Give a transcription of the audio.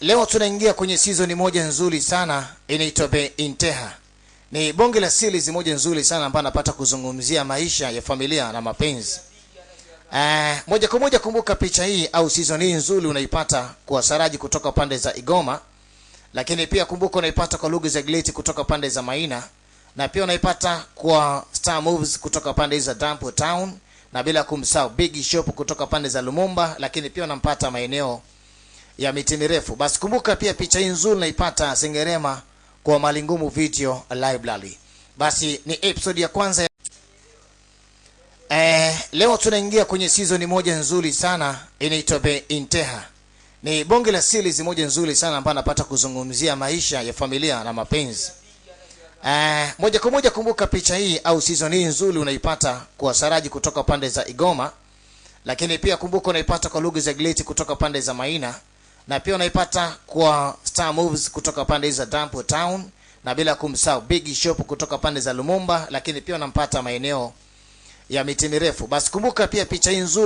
Leo tunaingia kwenye season moja nzuri sana inaitwa Be Inteha. Ni bonge la series moja nzuri sana ambayo napata kuzungumzia maisha ya familia na mapenzi. Moja kwa moja kumbuka picha hii au season hii nzuri unaipata kwa Saraji kutoka pande za Igoma. Lakini pia kumbuka unaipata kwa Lugha za Gleti kutoka pande za Maina. Na pia unaipata kwa Star Moves kutoka pande za Dampo Town. Na bila kumsahau Big Shop kutoka pande za Lumumba. Lakini pia unampata maeneo ya miti mirefu. Basi kumbuka pia picha hii nzuri naipata Sengerema kwa Malingumu Video Library. Basi ni episode ya kwanza. Leo tunaingia kwenye season moja nzuri sana inaitwa Be Inteha. Ni bonge la series moja nzuri sana ambayo napata kuzungumzia maisha ya familia na mapenzi. Moja kwa moja kumbuka picha hii au season hii nzuri unaipata kwa Saraji kutoka pande za Igoma. Lakini pia kumbuka unaipata kwa Lugha za Gleti kutoka pande za Maina. Na pia unaipata kwa Star Moves kutoka pande za Dampo Town. Na bila kumsahau Big Shop kutoka pande za Lumumba. Lakini pia unampata maeneo ya miti mirefu. Basi kumbuka pia picha hii nzuri